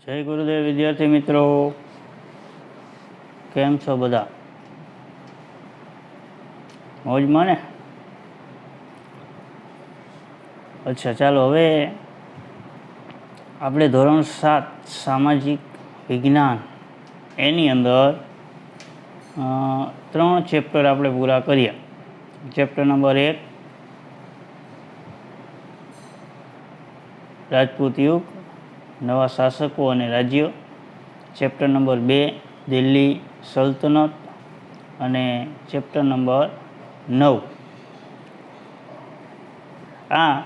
જય ગુરુદેવ વિદ્યાર્થી મિત્રો, કેમ છો બધા? મોજમાં ને? અચ્છા, ચાલો હવે આપણે ધોરણ 7 સામાજિક વિજ્ઞાન એની અંદર 3 ચેપ્ટર આપણે પૂરા કર્યા. ચેપ્ટર નંબર 1 રાજપૂત યુગ, નવા શાસકો અને રાજ્યો. ચેપ્ટર નંબર 2 દિલ્હી સલ્તનત અને ચેપ્ટર નંબર 9. આ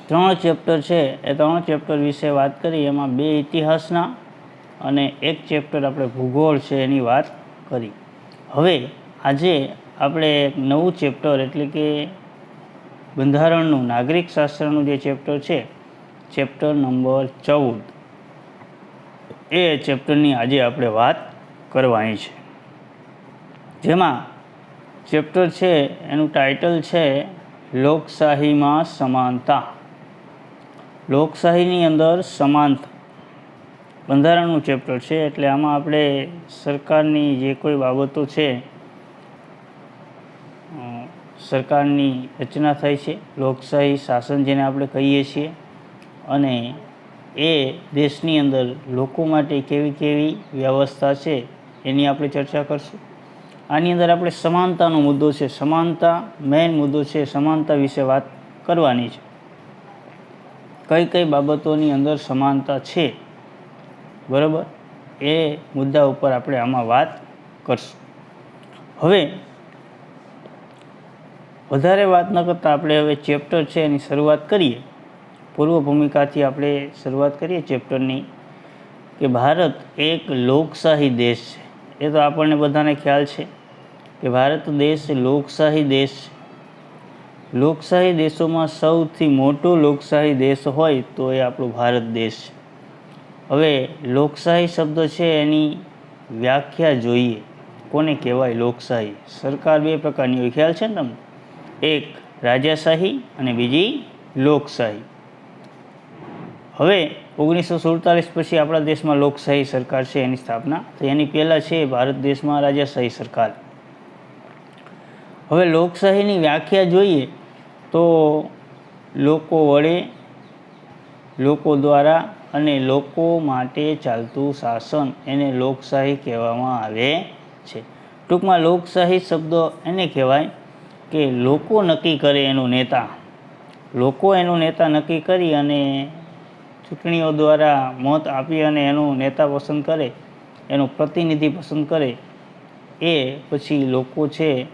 3 ચેપ્ટર છે એ 3 ચેપ્ટર વિશે વાત કરી. એમાં 2 ઇતિહાસના અને 1 ચેપ્ટર આપણે ભૂગોળ છે એની વાત કરી. હવે આજે આપણે એક નવું ચેપ્ટર એટલે કે બંધારણનું નાગરિક શાસ્ત્રનું જે ચેપ્ટર છે, ચેપ્ટર નંબર 14, એ ચેપ્ટરની આજે આપણે વાત કરવાની છે. જેમાં ચેપ્ટર છે એનું ટાઇટલ છે લોકશાહીમાં સમાનતા. લોકશાહીની અંદર સમાનતા બંધારણનું ચેપ્ટર છે, એટલે આમાં આપણે સરકારની જે કોઈ બાબતો છે, સરકારની રચના થાય છે, લોકશાહી શાસન જેને આપણે કહીએ છીએ, અને એ દેશની અંદર લોકો માટે કેવી કેવી વ્યવસ્થા છે એની આપણે ચર્ચા કરશું. આની અંદર આપણે સમાનતાનો મુદ્દો છે, સમાનતા મેઇન મુદ્દો છે, સમાનતા વિશે વાત કરવાની છે. કઈ કઈ બાબતોની અંદર સમાનતા છે, બરાબર, એ મુદ્દા ઉપર આપણે આમાં વાત કરશું. હવે વધારે વાત ન કરતાં આપણે હવે ચેપ્ટર છે એની શરૂઆત કરીએ. પૂર્વ ભૂમિકાથી આપણે શરૂઆત કરીએ ચેપ્ટરની, કે ભારત એક લોકશાહી દેશ છે. એ તો આપણને બધાને ખ્યાલ છે કે ભારત દેશ લોકશાહી દેશ છે. લોકશાહી દેશોમાં સૌથી મોટો લોકશાહી દેશ હોય તો એ આપણો ભારત દેશ છે. હવે લોકશાહી શબ્દ છે એની વ્યાખ્યા જોઈએ. કોને કહેવાય લોકશાહી? સરકાર 2 પ્રકારની હોય, ખ્યાલ છે ને તમને? એક રાજાશાહી અને બીજી લોકશાહી. હવે 1947 પછી આપણા દેશમાં લોકશાહી સરકાર છે એની સ્થાપના. તો એની પહેલાં છે ભારત દેશમાં રાજાશાહી સરકાર. હવે લોકશાહીની વ્યાખ્યા જોઈએ તો લોકો વડે, લોકો દ્વારા અને લોકો માટે ચાલતું શાસન એને લોકશાહી કહેવામાં આવે છે. ટૂંકમાં લોકશાહી શબ્દ એને કહેવાય કે લોકો નક્કી કરે એનો નેતા. લોકો એનો નેતા નક્કી કરી અને ચૂંટણીઓ દ્વારા મત આપી અને એનો નેતા પસંદ કરે, એનો પ્રતિનિધિ પસંદ કરે. એ પછી લોકો છે,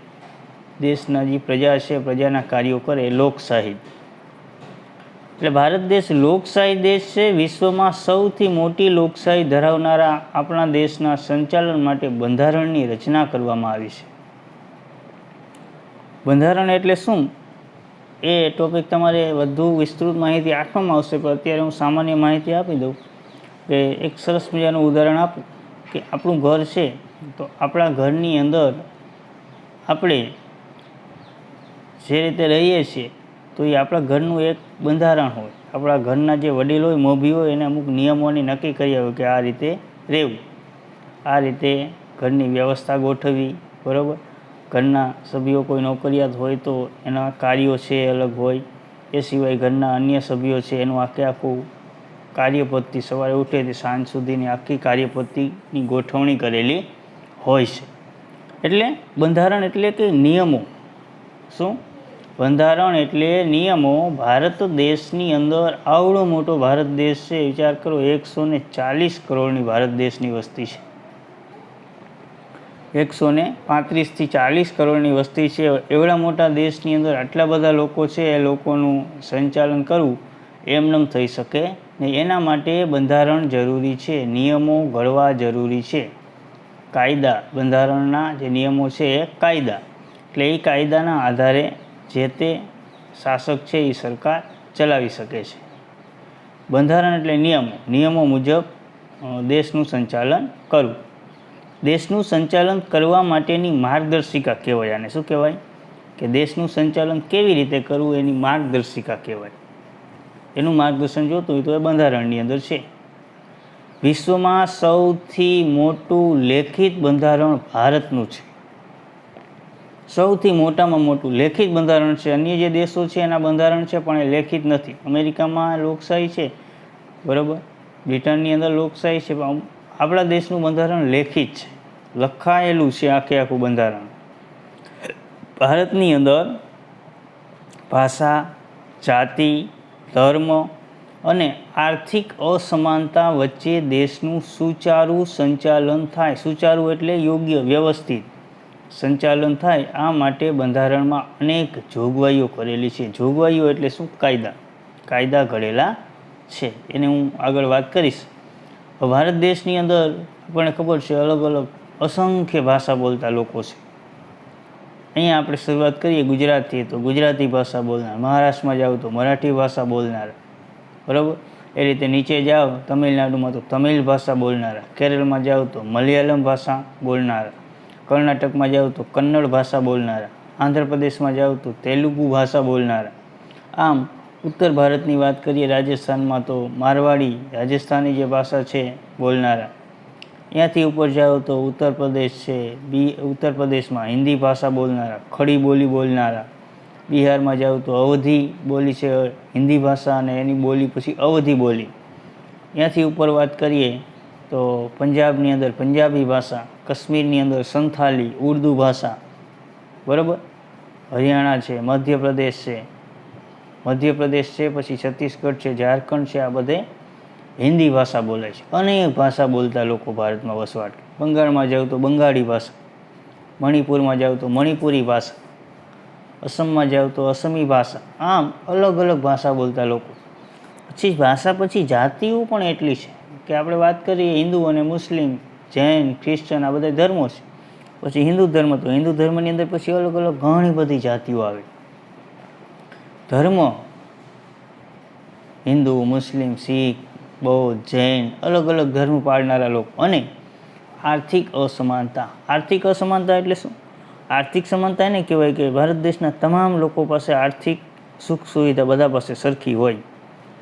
દેશના જે પ્રજા છે, પ્રજાના કાર્યો કરે, લોકશાહી. એટલે ભારત દેશ લોકશાહી દેશ છે. વિશ્વમાં સૌથી મોટી લોકશાહી ધરાવનારા આપણા દેશના સંચાલન માટે બંધારણની રચના કરવામાં આવી છે. બંધારણ એટલે શું, એ ટોપિક તમારે વધુ વિસ્તૃત માહિતી આપવામાં આવશે, પણ અત્યારે હું સામાન્ય માહિતી આપી દઉં. કે એક સરસ મજાનું ઉદાહરણ આપું કે આપણું ઘર છે, તો આપણા ઘરની અંદર આપણે જે રીતે રહીએ છીએ તો એ આપણા ઘરનું એક બંધારણ હોય. આપણા ઘરના જે વડીલ હોય, મોભી હોય, એને અમુક નિયમોની નક્કી કરી હોય કે આ રીતે રહેવું, આ રીતે ઘરની વ્યવસ્થા ગોઠવવી, બરાબર. ઘરના સભ્યો કોઈ નોકરિયાત હોય તો એના કાર્યો છે એ અલગ હોય. એ સિવાય ઘરના અન્ય સભ્યો છે એનું આખું કાર્યપદ્ધતિ, સવારે ઉઠેથી સાંજ સુધીની આખી કાર્યપદ્ધતિની ગોઠવણી કરેલી હોય છે. એટલે બંધારણ એટલે કે નિયમો. શું? બંધારણ એટલે નિયમો. ભારત દેશની અંદર આવડો મોટો ભારત દેશ છે, વિચાર કરો, 140 કરોડની ભારત દેશની વસ્તી છે. 135 થી 40 કરોડની વસ્તી છે. એવડા મોટા દેશની અંદર આટલા બધા લોકો છે, એ લોકોનું સંચાલન કરવું એમનેમ થઈ શકે નહીં. એના માટે બંધારણ જરૂરી છે, નિયમો ઘડવા જરૂરી છે. કાયદા, બંધારણના જે નિયમો છે એ કાયદા. એટલે એ કાયદાના આધારે જે તે શાસક છે એ સરકાર ચલાવી શકે છે. બંધારણ એટલે નિયમો. નિયમો મુજબ દેશનું સંચાલન કરવું. દેશનું સંચાલન કરવા માટેની માર્ગદર્શિકા કહેવાય. આને શું કહેવાય? કે દેશનું સંચાલન કેવી રીતે કરવું એની માર્ગદર્શિકા કહેવાય. એનું માર્ગદર્શન જોતું હોય તો એ બંધારણની અંદર છે. વિશ્વમાં સૌથી મોટું લેખિત બંધારણ ભારતનું છે. સૌથી મોટામાં મોટું લેખિત બંધારણ છે. અન્ય જે દેશો છે એના બંધારણ છે પણ એ લેખિત નથી. અમેરિકામાં લોકશાહી છે, બરાબર, બ્રિટનની અંદર લોકશાહી છે, પણ આપણા દેશનું બંધારણ લેખિત છે, લખાયેલું છે આખું બંધારણ. ભારતની અંદર ભાષા, જાતિ, ધર્મ અને આર્થિક અસમાનતા વચ્ચે દેશનું સુચારું સંચાલન થાય. સુચારું એટલે યોગ્ય, વ્યવસ્થિત સંચાલન થાય. આ માટે બંધારણમાં અનેક જોગવાઈઓ કરેલી છે. જોગવાઈઓ એટલે શું? કાયદા ઘડેલા છે. એને હું આગળ વાત કરીશ. ભારત દેશની અંદર આપણને ખબર છે અલગ અલગ અસંખ્ય ભાષા બોલતા લોકો છે. અહીંયા આપણે શરૂઆત કરીએ ગુજરાતથી, તો ગુજરાતી ભાષા બોલનાર. મહારાષ્ટ્રમાં જાઓ તો મરાઠી ભાષા બોલનાર, બરાબર. એ રીતે નીચે જાઓ તમિલનાડુમાં તો તમિલ ભાષા બોલનારા. કેરળમાં જાઓ તો મલયાલમ ભાષા બોલનારા. કર્ણાટકમાં જાઓ તો કન્નડ ભાષા બોલનારા. આંધ્રપ્રદેશમાં જાઓ તો તેલુગુ ભાષા બોલનારા. આમ ઉત્તર ભારતની વાત કરીએ, રાજસ્થાનમાં તો મારવાડી, રાજસ્થાની જે ભાષા છે બોલનારા. ત્યાંથી ઉપર જાઓ તો ઉત્તર પ્રદેશ છે, ઉત્તર પ્રદેશમાં હિન્દી ભાષા બોલનારા, ખડી બોલી બોલનારા. બિહારમાં જાઓ તો અવધી બોલી છે હિન્દી ભાષા, અને એની બોલી પછી અવધી બોલી. ત્યાંથી ઉપર વાત કરીએ તો પંજાબની અંદર પંજાબી ભાષા, કાશ્મીરની અંદર સંથાલી ઉર્દુ ભાષા, બરાબર. હરિયાણા છે, મધ્યપ્રદેશ છે, પછી છત્તીસગઢ છે, ઝારખંડ છે, આ બધે હિન્દી ભાષા બોલાય છે. અનેક ભાષા બોલતા લોકો ભારતમાં વસવાટ. બંગાળમાં જાઓ તો બંગાળી ભાષા, મણિપુરમાં જાઓ તો મણિપુરી ભાષા, અસમમાં જાઓ તો અસમી ભાષા. આમ અલગ અલગ ભાષા બોલતા લોકો. પછી જાતિઓ પણ એટલી છે કે આપણે વાત કરીએ હિન્દુ અને મુસ્લિમ, જૈન, ક્રિશ્ચન, આ બધા ધર્મો છે. પછી હિન્દુ ધર્મ, તો હિન્દુ ધર્મની અંદર પછી અલગ અલગ ઘણી બધી જાતિઓ આવે. ધર્મ હિન્દુ, મુસ્લિમ, શીખ, બૌદ્ધ, જૈન, અલગ અલગ ધર્મ પાળનારા લોકો. અને આર્થિક અસમાનતા એટલે શું? આર્થિક સમાનતા એને કહેવાય કે ભારત દેશના તમામ લોકો પાસે આર્થિક સુખ સુવિધા બધા પાસે સરખી હોય.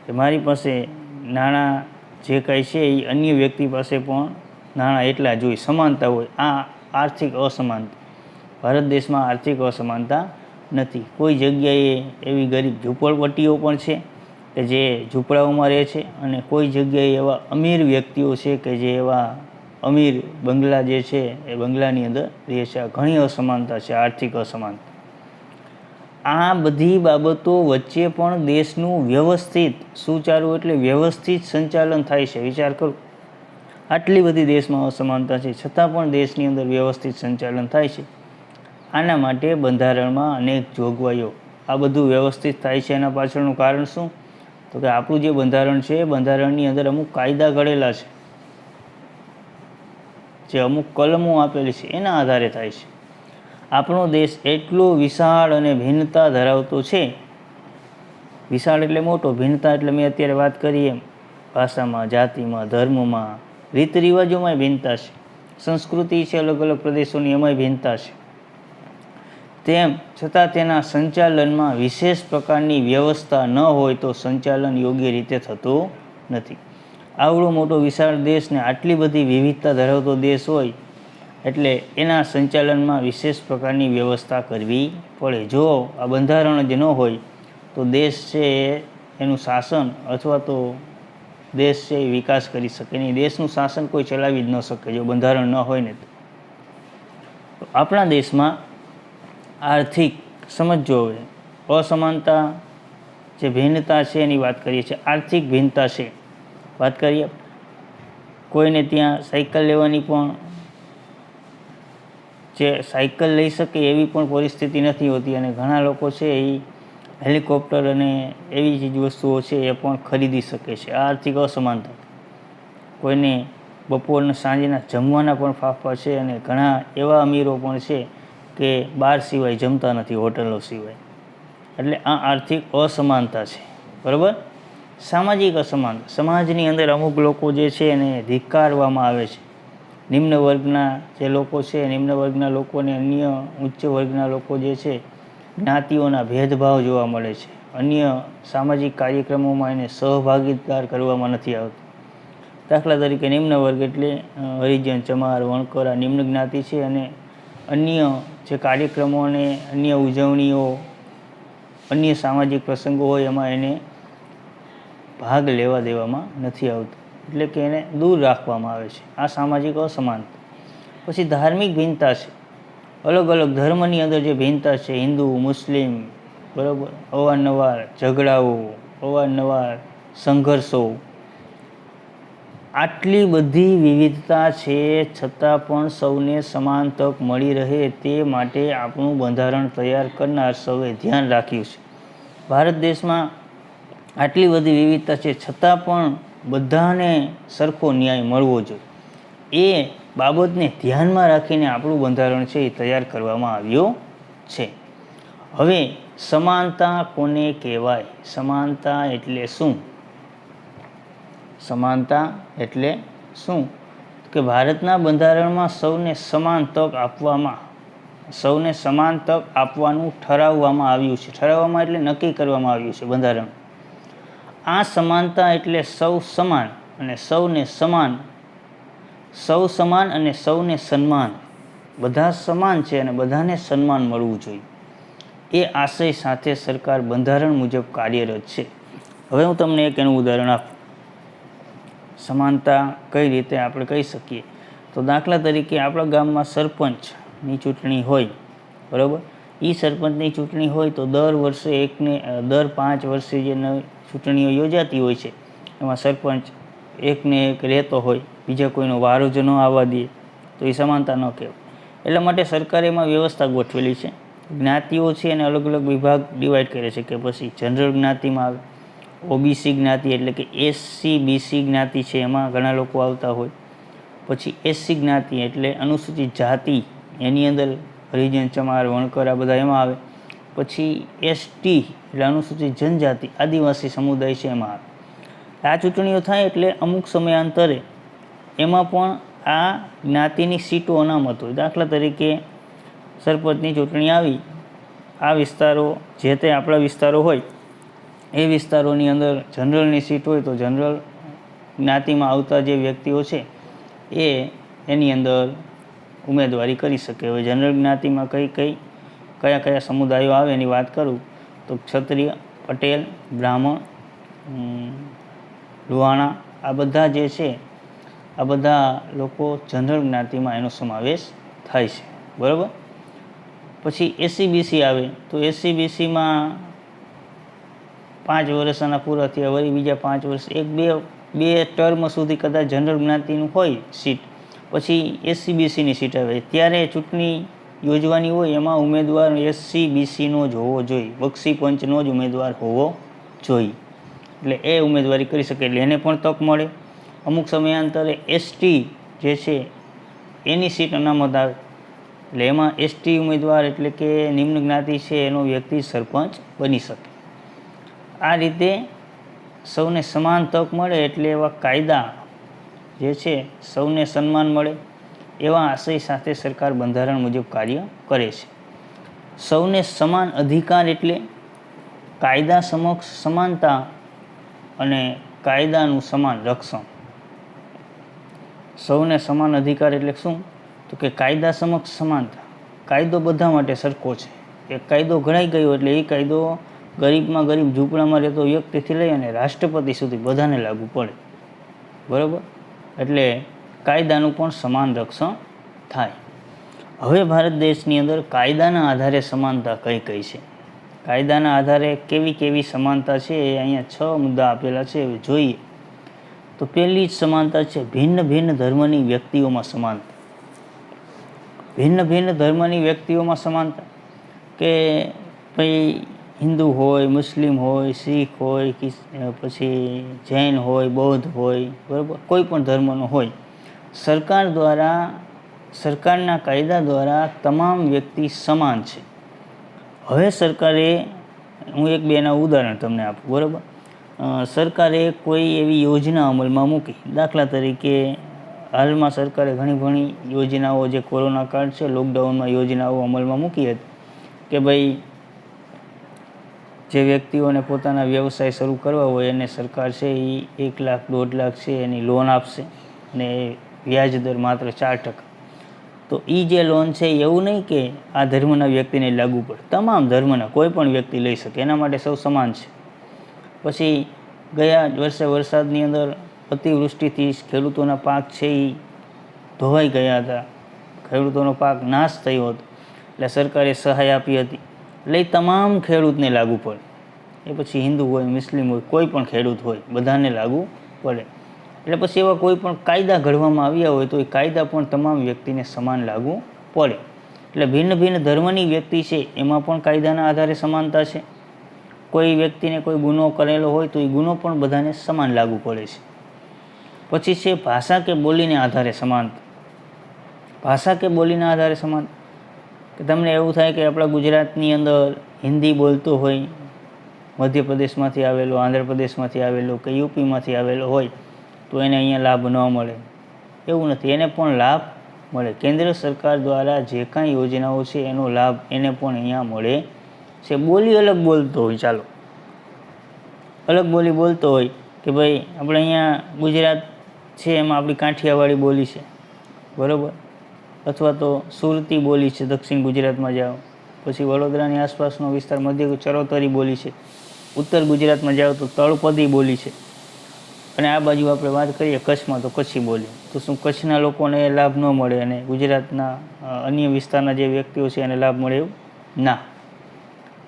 કે મારી પાસે નાણાં જે કાંઈ છે એ અન્ય વ્યક્તિ પાસે પણ નાણાં એટલા જ હોય, સમાનતા હોય. આ આર્થિક અસમાનતા. ભારત દેશમાં આર્થિક અસમાનતા નથી. કોઈ જગ્યાએ એવી ગરીબ ઝૂંપડપટ્ટીઓ પણ છે કે જે ઝૂંપડાઓમાં રહે છે, અને કોઈ જગ્યાએ એવા અમીર વ્યક્તિઓ છે કે જે એવા અમીર બંગલા જે છે એ બંગલાની અંદર રહે છે. ઘણી અસમાનતા છે, આર્થિક અસમાનતા. આ બધી બાબતો વચ્ચે પણ દેશનું વ્યવસ્થિત, સુચારું એટલે વ્યવસ્થિત સંચાલન થાય છે. વિચાર કરો, આટલી બધી દેશમાં અસમાનતા છે છતાં પણ દેશની અંદર વ્યવસ્થિત સંચાલન થાય છે. આના માટે બંધારણમાં અનેક જોગવાઈઓ. આ બધું વ્યવસ્થિત થાય છે એના પાછળનું કારણ શું? તો કે આપણું જે બંધારણ છે એ બંધારણની અંદર અમુક કાયદા ઘડેલા છે, જે અમુક કલમો આપેલી છે એના આધારે થાય છે. આપણો દેશ એટલો વિશાળ અને ભિન્નતા ધરાવતો છે. વિશાળ એટલે મોટો, ભિન્નતા એટલે મેં અત્યારે વાત કરી એમ ભાષામાં, જાતિમાં, ધર્મમાં, રીત રિવાજોમાંય ભિન્નતા છે, સંસ્કૃતિ છે અલગ અલગ પ્રદેશોની, એમાંય ભિન્નતા છે. તેમ છતાં તેના સંચાલનમાં વિશેષ પ્રકારની વ્યવસ્થા ન હોય તો સંચાલન યોગ્ય રીતે થતું નથી. આવડો મોટો વિશાળ દેશ ને આટલી બધી વિવિધતા ધરાવતો દેશ હોય એટલે એના સંચાલનમાં વિશેષ પ્રકારની વ્યવસ્થા કરવી પડે. જો આ બંધારણ જ ન હોય તો દેશ છે એનું શાસન અથવા તો દેશ છે એ વિકાસ કરી શકે નહીં. દેશનું શાસન કોઈ ચલાવી જ ન શકે જો બંધારણ ન હોય ને. તો આપણા દેશમાં આર્થિક સમજો, હવે અસમાનતા જે ભિન્નતા છે એની વાત કરીએ છીએ. આર્થિક ભિન્નતા છે વાત કરીએ. કોઈને ત્યાં સાયકલ લેવાની પણ, જે સાયકલ લઈ શકે એવી પણ પરિસ્થિતિ નથી હોતી, અને ઘણા લોકો છે એ હેલિકોપ્ટર અને એવી ચીજ વસ્તુઓ છે એ પણ ખરીદી શકે છે. આ આર્થિક અસમાનતા. કોઈને બપોરના સાંજના જમવાના પણ ફાફા છે, અને ઘણા એવા અમીરો પણ છે કે બહાર સિવાય જમતા નથી, હોટલો સિવાય. એટલે આ આર્થિક અસમાનતા છે, બરાબર. સામાજિક અસમાનતા. સમાજની અંદર અમુક લોકો જે છે એને ધિક્કારવામાં આવે છે. નિમ્ન વર્ગના જે લોકો છે, નિમ્ન વર્ગના લોકોને અન્ય ઉચ્ચ વર્ગના લોકો જે છે, જ્ઞાતિઓના ભેદભાવ જોવા મળે છે. અન્ય સામાજિક કાર્યક્રમોમાં એને સહભાગીદાર કરવામાં નથી આવતું. દાખલા તરીકે નિમ્ન વર્ગ એટલે હરિજન, ચમાર, વણકર આ નિમ્ન જ્ઞાતિ છે, અને અન્ય જે કાર્યક્રમો અને અન્ય ઉજવણીઓ, અન્ય સામાજિક પ્રસંગો હોય એમાં એને ભાગ લેવા દેવામાં નથી આવતો, એટલે કે એને દૂર રાખવામાં આવે છે. આ સામાજિક અસમાનતા. પછી ધાર્મિક ભિન્નતા છે. અલગ અલગ ધર્મની અંદર જે ભિન્નતા છે, હિન્દુ, મુસ્લિમ, બરાબર, અવારનવાર ઝઘડાઓ, અવારનવાર સંઘર્ષો, આટલી બધી વિવિધતા છે છતાં પણ સૌને સમાન તક મળી રહે તે માટે આપણું બંધારણ તૈયાર કરનાર સૌએ ધ્યાન રાખ્યું છે. ભારત દેશમાં આટલી બધી વિવિધતા છે છતાં પણ બધાને સરખો ન્યાય મળવો જોઈએ, એ બાબતને ધ્યાનમાં રાખીને આપણું બંધારણ છે એ તૈયાર કરવામાં આવ્યો છે. હવે સમાનતા કોને કહેવાય? સમાનતા એટલે શું? સમાનતા એટલે શું? કે ભારતના બંધારણમાં સૌને સમાન તક આપવાનું ઠરાવવામાં આવ્યું છે. ઠરાવવામાં એટલે નક્કી કરવામાં આવ્યું છે બંધારણ. આ સમાનતા એટલે સૌ સમાન અને સૌને સમાન, સૌ સમાન અને સૌને સન્માન, બધા સમાન છે અને બધાને સન્માન મળવું જોઈએ, એ આશય સાથે સરકાર બંધારણ મુજબ કાર્યરત છે. હવે હું તમને એક એનું ઉદાહરણ આપું. સમાનતા કઈ રીતે આપણે કહી શકીએ? તો દાખલા તરીકે આપણા ગામમાં સરપંચની ચૂંટણી હોય, બરાબર. એ સરપંચની ચૂંટણી હોય તો દર 5 વર્ષે જે ચૂંટણીઓ યોજાતી હોય છે એમાં સરપંચ એકને એક રહેતો હોય, બીજા કોઈનો વારો જ ન આવવા દે, તો એ સમાનતા ન કહેવાય. એટલા માટે સરકારે એમાં વ્યવસ્થા ગોઠવેલી છે. જ્ઞાતિઓ છે એને અલગ અલગ વિભાગ ડિવાઈડ કરે છે, કે પછી જનરલ જ્ઞાતિમાં આવે, ઓબીસી જ્ઞાતિ એટલે કે એસસી બીસી જ્ઞાતિ છે એમાં ઘણા લોકો આવતા હોય, પછી એસસી જ્ઞાતિ એટલે અનુસૂચિત જાતિ, એની અંદર હરિજન, ચમાર, વણકર આ બધા એમાં આવે. પછી એસટી એટલે અનુસૂચિત જનજાતિ, આદિવાસી સમુદાય છે એમાં આવે. આ ચૂંટણીઓ થાય એટલે અમુક સમયાંતરે એમાં પણ આ જ્ઞાતિની સીટો અનામત હોય. દાખલા તરીકે સરપંચની ચૂંટણી આવી, આ વિસ્તારો જે તે આપણા વિસ્તારો હોય એ વિસ્તારોની અંદર જનરલની સીટ હોય તો જનરલ જ્ઞાતિમાં આવતા જે વ્યક્તિઓ છે એની અંદર ઉમેદવારી કરી શકે. હવે જનરલ જ્ઞાતિમાં કયા સમુદાયો આવે એની વાત કરું તો ક્ષત્રિય, પટેલ, બ્રાહ્મણ, લુહાણા આ બધા જે છે આ બધા લોકો જનરલ જ્ઞાતિમાં એનો સમાવેશ થાય છે, બરાબર. પછી એસસી બીસી આવે તો એસસી બીસીમાં 5 વર્ષના પૂરા થયા વળી બીજા 5 વર્ષ બે ટર્મ સુધી કદાચ જનરલ જ્ઞાતિનું હોય સીટ, પછી એસસી બીસીની સીટ આવે ત્યારે ચૂંટણી યોજવાની હોય, એમાં ઉમેદવાર એસસી બીસીનો જ હોવો જોઈએ, બક્ષી પંચનો જ ઉમેદવાર હોવો જોઈએ, એટલે એ ઉમેદવારી કરી શકે, એટલે એને પણ તક મળે. અમુક સમયાંતરે એસટી જે છે એની સીટ અનામત આવે, એટલે એમાં એસટી ઉમેદવાર એટલે કે નિમ્ન જ્ઞાતિ છે એનો વ્યક્તિ સરપંચ બની શકે. આ રીતે સૌને સમાન તક મળે એટલે એવા કાયદા જે છે, સૌને સન્માન મળે એવા આશય સાથે સરકાર બંધારણ મુજબ કાર્ય કરે છે. સૌને સમાન અધિકાર એટલે કાયદા સમક્ષ સમાનતા અને કાયદાનું સમાન રક્ષણ. સૌને સમાન અધિકાર એટલે શું? તો કે કાયદા સમક્ષ સમાનતા. કાયદો બધા માટે સરખો છે. એક કાયદો ઘડાઈ ગયો એટલે એ કાયદો ગરીબમાં ગરીબ ઝૂંપડામાં રહેતો વ્યક્તિથી લઈ અને રાષ્ટ્રપતિ સુધી બધાને લાગુ પડે, બરાબર. એટલે કાયદાનું પણ સમાન રક્ષણ થાય. હવે ભારત દેશની અંદર કાયદાના આધારે સમાનતા કઈ કઈ છે? કાયદાના આધારે કેવી સમાનતા છે એ અહીંયા 6 મુદ્દા આપેલા છે, એ જોઈએ. તો પહેલી જ સમાનતા છે ભિન્ન ધર્મની વ્યક્તિઓમાં સમાનતા. ભિન્ન ધર્મની વ્યક્તિઓમાં સમાનતા કે ભાઈ હિન્દુ હોય, મુસ્લિમ હોય, શીખ હોય, પછી જૈન હોય, બૌદ્ધ હોય, બરાબર, કોઈ પણ ધર્મનો હોય, સરકારના કાયદા દ્વારા તમામ વ્યક્તિ સમાન છે. હવે સરકારે, હું 1-2ના ઉદાહરણ તમને આપું, બરાબર. સરકારે કોઈ એવી યોજના અમલમાં મૂકી, દાખલા તરીકે હાલમાં સરકારે ઘણી યોજનાઓ, જે કોરોના કાળ છે લોકડાઉનમાં યોજનાઓ અમલમાં મૂકી હતી કે ભાઈ જે વ્યક્તિઓને પોતાના વ્યવસાય શરૂ કરવા હોય એને સરકાર છે એ 1 લાખ 1.5 લાખ છે એની લોન આપશે અને વ્યાજ દર માત્ર 4%. તો એ જે લોન છે એવું નહીં કે આ ધર્મના વ્યક્તિને લાગુ પડે, તમામ ધર્મના કોઈ પણ વ્યક્તિ લઈ શકે, એના માટે સૌ સમાન છે. પછી ગયા વર્ષે વરસાદની અંદર અતિવૃષ્ટિથી ખેડૂતોના પાક છે એ ધોવાઈ ગયા હતા, ખેડૂતોનો પાક નાશ થયો હતો, એટલે સરકારે સહાય આપી હતી. એટલે તમામ ખેડૂતને લાગુ પડે, એ પછી હિન્દુ હોય, મુસ્લિમ હોય, કોઈ પણ ખેડૂત હોય, બધાને લાગુ પડે. એટલે પછી એવા કોઈ પણ કાયદા ઘડવામાં આવ્યા હોય તો એ કાયદા પણ તમામ વ્યક્તિને સમાન લાગુ પડે. એટલે ભિન્ન ભિન્ન ધર્મની વ્યક્તિ છે એમાં પણ કાયદાના આધારે સમાનતા છે. કોઈ વ્યક્તિને કોઈ ગુનો કરેલો હોય તો એ ગુનો પણ બધાને સમાન લાગુ પડે છે. પછી છે ભાષા કે બોલીને આધારે સમાનતા. ભાષા કે બોલીના આધારે સમાન, કે તમને એવું થાય કે આપણા ગુજરાતની અંદર હિન્દી બોલતો હોય, મધ્યપ્રદેશમાંથી આવેલો, આંધ્રપ્રદેશમાંથી આવેલો કે યુપીમાંથી આવેલો હોય તો એને અહીંયા લાભ ન મળે, એવું નથી, એને પણ લાભ મળે. કેન્દ્ર સરકાર દ્વારા જે કાંઈ યોજનાઓ છે એનો લાભ એને પણ અહીંયા મળે છે. બોલી અલગ બોલતો હોય, ચાલો અલગ બોલી બોલતો હોય કે ભાઈ આપણે અહીંયા ગુજરાત છે એમાં આપણી કાઠિયાવાડી બોલી છે, બરાબર, અથવા તો સુરતી બોલી છે, દક્ષિણ ગુજરાતમાં જાઓ, પછી વડોદરાની આસપાસનો વિસ્તાર મધ્ય ચરોતરી બોલી છે, ઉત્તર ગુજરાતમાં જાઓ તો તળપદી બોલી છે, અને આ બાજુ આપણે વાત કરીએ કચ્છમાં તો કચ્છી બોલી. તો શું કચ્છના લોકોને લાભ ન મળે અને ગુજરાતના અન્ય વિસ્તારના જે વ્યક્તિઓ છે એને લાભ મળે? એવું ના.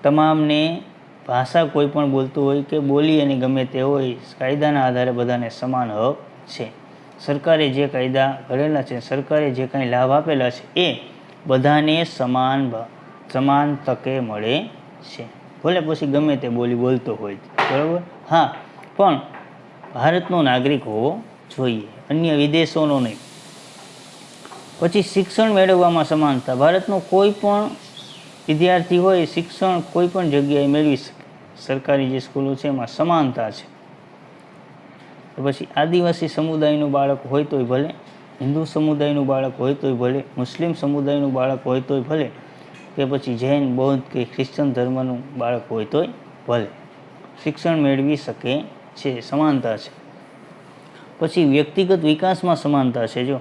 તમામને ભાષા કોઈ પણ બોલતું હોય કે બોલી એની ગમે તે હોય, કાયદાના આધારે બધાને સમાન હક છે. સરકારે જે કાયદા ઘડેલા છે, સરકારે જે કાંઈ લાભ આપેલા છે એ બધાને સમાન તકે મળે છે, ભલે પછી ગમે તે બોલી બોલતો હોય, બરાબર. હા, પણ ભારતનો નાગરિક હોવો જોઈએ, અન્ય વિદેશોનો નહીં. પછી શિક્ષણ મેળવવામાં સમાનતા. ભારતનો કોઈ પણ વિદ્યાર્થી હોય શિક્ષણ કોઈ પણ જગ્યાએ મેળવી શકે, સરકારી જે સ્કૂલો છે એમાં સમાનતા છે. પછી આદિવાસી સમુદાયનું બાળક હોય તોય ભલે, હિન્દુ સમુદાયનું બાળક હોય તોય ભલે, મુસ્લિમ સમુદાયનું બાળક હોય તોય ભલે, કે પછી જૈન, બૌદ્ધ કે ખ્રિશ્ચન ધર્મનું બાળક હોય તોય ભલે, શિક્ષણ મેળવી શકે છે, સમાનતા છે. પછી વ્યક્તિગત વિકાસમાં સમાનતા છે. જો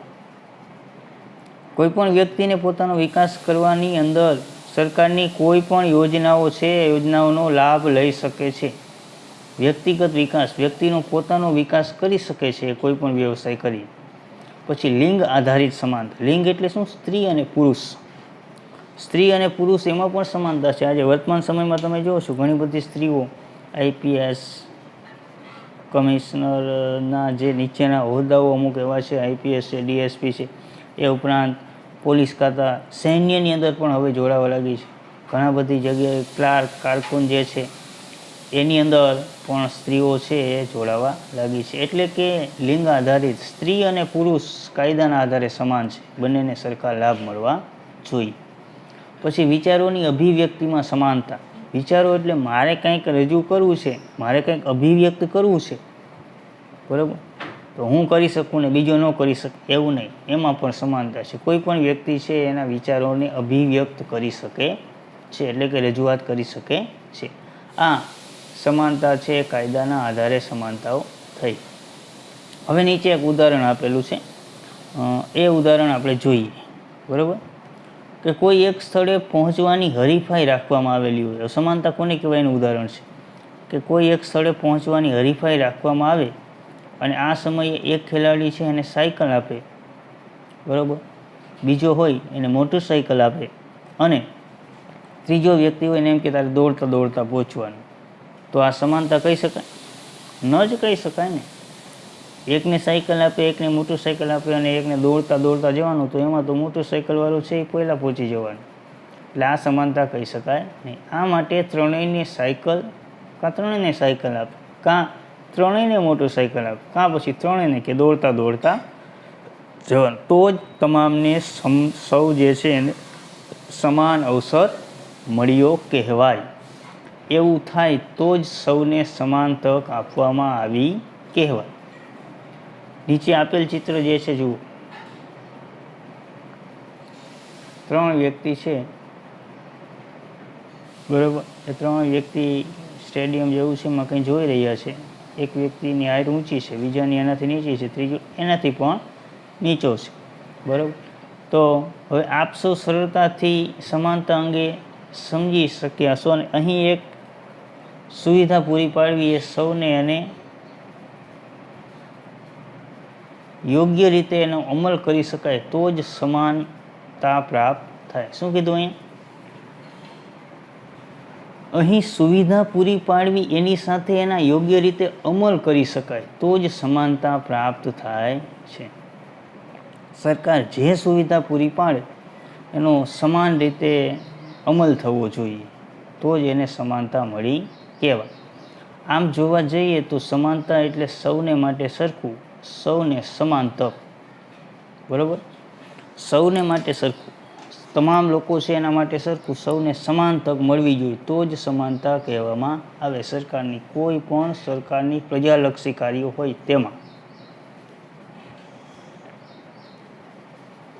કોઈ પણ વ્યક્તિને પોતાનો વિકાસ કરવાની અંદર સરકારની કોઈ પણ યોજનાઓ છે એ યોજનાઓનો લાભ લઈ શકે છે. વ્યક્તિગત વિકાસ, વ્યક્તિનો પોતાનો વિકાસ કરી શકે છે કોઈ પણ વ્યવસાય કરી. પછી લિંગ આધારિત સમાનતા. લિંગ એટલે શું? સ્ત્રી અને પુરુષ. સ્ત્રી અને પુરુષ એમાં પણ સમાનતા છે. આજે વર્તમાન સમયમાં તમે જોવો છો ઘણી બધી સ્ત્રીઓ આઈપીએસ, કમિશનરના જે નીચેના હોદ્દાઓ અમુક એવા છે, આઈપીએસ છે, ડીએસપી છે, એ ઉપરાંત પોલીસ ખાતા, સૈન્યની અંદર પણ હવે જોડાવા લાગી છે. ઘણા બધી જગ્યાએ ક્લાર્ક, કારકુન જે છે એની અંદર પણ સ્ત્રીઓ છે એ જોડાવા લાગી છે. એટલે કે લિંગ આધારિત, સ્ત્રી અને પુરુષ કાયદાના આધારે સમાન છે, બંનેને સરખા લાભ મળવા જોઈએ. પછી વિચારોની અભિવ્યક્તિમાં સમાનતા. વિચારો એટલે મારે કંઈક રજૂ કરવું છે, મારે કંઈક અભિવ્યક્ત કરવું છે, બરાબર, તો હું કરી શકું ને બીજો ન કરી શકે એવું નહીં, એમાં પણ સમાનતા છે. કોઈ પણ વ્યક્તિ છે એના વિચારોને અભિવ્યક્ત કરી શકે છે, એટલે કે રજૂઆત કરી શકે છે. આ સમાનતા છે, કાયદાના આધારે સમાનતાઓ થઈ. હવે નીચે એક ઉદાહરણ આપેલું છે, એ ઉદાહરણ આપણે જોઈએ, બરાબર, કે કોઈ એક સ્થળે પહોંચવાની હરીફાઈ રાખવામાં આવેલી હોય. સમાનતા કોને કહેવાય એનું ઉદાહરણ છે કે કોઈ એક સ્થળે પહોંચવાની હરીફાઈ રાખવામાં આવે અને આ સમયે એક ખેલાડી છે એને સાયકલ આપે, બરાબર, બીજો હોય એને મોટરસાઇકલ આપે અને ત્રીજો વ્યક્તિ હોય એને એમ કે તારે દોડતા દોડતા પહોંચવાનું, તો આ સમાનતા કહી શકાય? ન જ કહી શકાય ને. એકને સાયકલ આપે, એકને મોટરસાઇકલ આપે અને એકને દોડતા દોડતા જવાનું, તો એમાં તો મોટરસાઇકલવાળો છે એ પહેલાં પહોંચી જવાનું, એટલે આ સમાનતા કહી શકાય નહીં. આ માટે ત્રણેયને સાયકલ આપે, કાં ત્રણેયને મોટરસાઇકલ આપે, કાં પછી ત્રણેયને કે દોડતા દોડતા જવાનું, તો જ તમામને સૌ જે છે એને સમાન અવસર મળ્યો કહેવાય. એવું થાય તો જ સૌને સમાન તક આપવામાં આવી કહેવાય. નીચે આપેલ ચિત્ર જે છે જુઓ, ત્રણ વ્યક્તિ છે, બરાબર, એ ત્રણ વ્યક્તિ સ્ટેડિયમ જેવું છે, એમાં કંઈ જોઈ રહ્યા છે. એક વ્યક્તિની હાઈટ ઊંચી છે, બીજાની એનાથી નીચી છે, ત્રીજું એનાથી પણ નીચો છે. બરાબર. તો હવે આપ સૌ સરળતાથી સમાનતા અંગે સમજી શક્યા છો. અને અહીં એક સુવિધા પૂરી પાડવી એ સૌને અને યોગ્ય રીતે એનો અમલ કરી શકાય તો જ સમાનતા પ્રાપ્ત થાય. શું કીધું અહીંયા? અહીં સુવિધા પૂરી પાડવી એની સાથે એના યોગ્ય રીતે અમલ કરી શકાય તો જ સમાનતા પ્રાપ્ત થાય છે. સરકાર જે સુવિધા પૂરી પાડે એનો સમાન રીતે અમલ થવો જોઈએ તો જ એને સમાનતા મળી કહેવાય. આમ જોવા જઈએ તો સમાનતા એટલે સૌને માટે સરખું, સૌને સમાન તક. બરાબર. સૌને માટે સરખું, તમામ લોકો છે એના માટે સરખું, સૌને સમાન તક મળવી જોઈએ તો જ સમાનતા કહેવામાં આવે. સરકારની કોઈ પણ સરકારની પ્રજાલક્ષી કાર્યો હોય તેમાં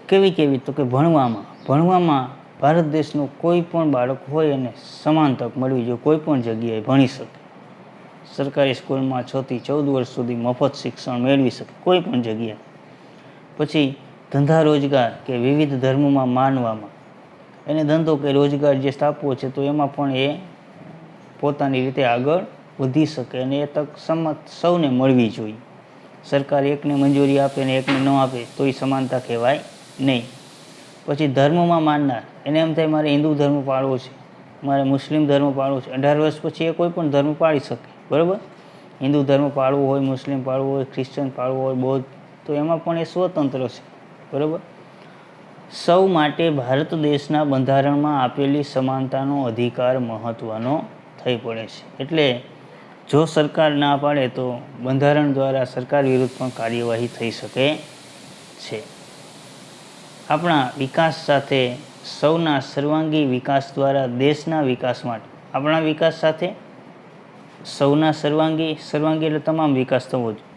કેવી તો કે ભણવામાં ભારત દેશનું કોઈ પણ બાળક હોય એને સમાન તક મળવી જોઈએ, કોઈ પણ જગ્યાએ ભણી શકે. સરકારી સ્કૂલમાં 6 થી 14 વર્ષ સુધી મફત શિક્ષણ મેળવી શકે કોઈ પણ જગ્યાએ. પછી ધંધા રોજગાર કે વિવિધ ધર્મોમાં માનવામાં એને ધંધો કે રોજગાર જે સ્થાપવો છે તો એમાં પણ એ પોતાની રીતે આગળ વધી શકે અને એ તક સૌને મળવી જોઈએ. સરકાર એકને મંજૂરી આપે ને એકને ન આપે તો એ સમાનતા કહેવાય નહીં. પછી ધર્મમાં માનનાર એને એમ થાય મારે હિન્દુ ધર્મ પાળવો છે, મારે મુસ્લિમ ધર્મ પાળવો છે. 18 વર્ષ પછી એ કોઈ પણ ધર્મ પાળી શકે. બરાબર. હિન્દુ ધર્મ પાળવો હોય, મુસ્લિમ પાળવો હોય, ક્રિશ્ચન પાળવો હોય, બૌદ્ધ, તો એમાં પણ એ સ્વતંત્ર છે. બરાબર. સૌ માટે ભારત દેશના બંધારણમાં આપેલી સમાનતાનો અધિકાર મહત્ત્વનો થઈ પડે છે. એટલે જો સરકાર ના પાડે તો બંધારણ દ્વારા સરકાર વિરુદ્ધ પણ કાર્યવાહી થઈ શકે છે. આપણા વિકાસ સાથે સૌના સર્વાંગી વિકાસ દ્વારા દેશના વિકાસ માટે, આપણા વિકાસ સાથે સૌના સર્વાંગી એટલે તમામ વિકાસ થવો જોઈએ.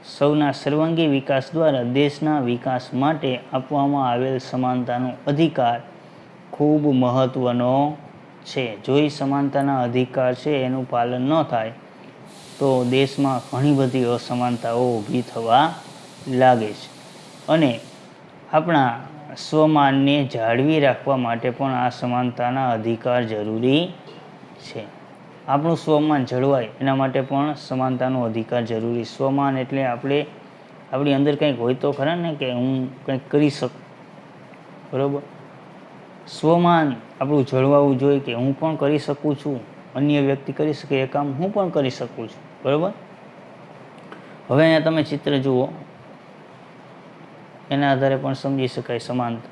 સૌના સર્વાંગી વિકાસ દ્વારા દેશના વિકાસ માટે આપવામાં આવેલ સમાનતાનો અધિકાર ખૂબ મહત્ત્વનો છે. જો એ સમાનતાના અધિકાર છે એનું પાલન ન થાય તો દેશમાં ઘણી બધી અસમાનતાઓ ઊભી થવા લાગે છે. અને આપણા સ્વમાનને જાળવી રાખવા માટે પણ આ સમાનતાના અધિકાર જરૂરી છે. આપણું સ્વમાન જળવાય એના માટે પણ સમાનતાનો અધિકાર જરૂરી. સ્વમાન એટલે આપણી અંદર કંઈક હોય તો ખરા ને કે હું કંઈક કરી શકું. બરાબર. સ્વમાન આપણું જળવાવું જોઈએ કે હું પણ કરી શકું છું, અન્ય વ્યક્તિ કરી શકે એ કામ હું પણ કરી શકું છું. બરાબર. હવે અહીંયા તમે ચિત્ર જુઓ, એના આધારે પણ સમજી શકાય સમાનતા.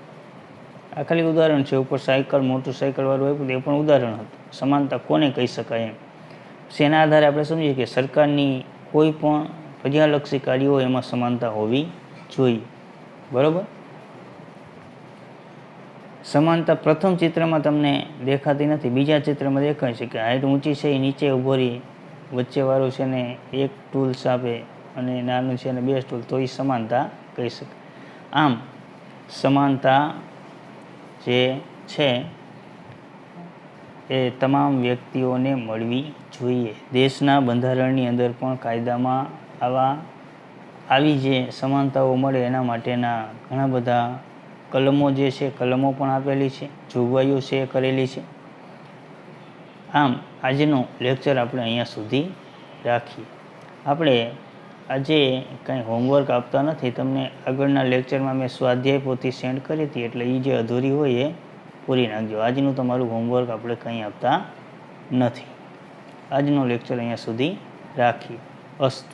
આ ખાલી ઉદાહરણ છે. ઉપર સાયકલ, મોટરસાયકલ વાળું આપ્યું એ પણ ઉદાહરણ હતું. સમાનતા કોને કહી શકાય એમ. પછી એના આધારે આપણે સમજીએ કે સરકારની કોઈ પણ પ્રજાલક્ષી કાર્યો એમાં સમાનતા હોવી જોઈએ. બરાબર. સમાનતા પ્રથમ ચિત્રમાં તમને દેખાતી નથી, બીજા ચિત્રમાં દેખાય છે કે હાઈટ ઊંચી છે એ નીચે ઊભો રહી, વચ્ચેવાળું છે ને એક ટૂલ્સ આપે અને નાનું છે ને 2 સ્ટૂલ, તો એ સમાનતા કહી શકાય. આમ સમાનતા જે છે એ તમામ વ્યક્તિઓને મળવી જોઈએ. દેશના બંધારણની અંદર પણ કાયદામાં આવી જે સમાનતાઓ મળે એના માટેના ઘણા બધા કલમો જે છે, કલમો પણ આપેલી છે, જોગવાઈઓ છે એ કરેલી છે. આમ આજનો લેક્ચર આપણે અહીંયા સુધી રાખીએ. આપણે આજે કંઈ હોમવર્ક આપતા નથી. તમને આગળના લેક્ચરમાં મેં સ્વાધ્યાય પોથી સેન્ડ કરી હતી એટલે એ જે અધૂરી હોય એ પૂરી નાખજો. આજનું તમારું હોમવર્ક આપણે કંઈ આપતા નથી. આજનો લેક્ચર અહીંયા સુધી રાખીએ. અસ્તુ.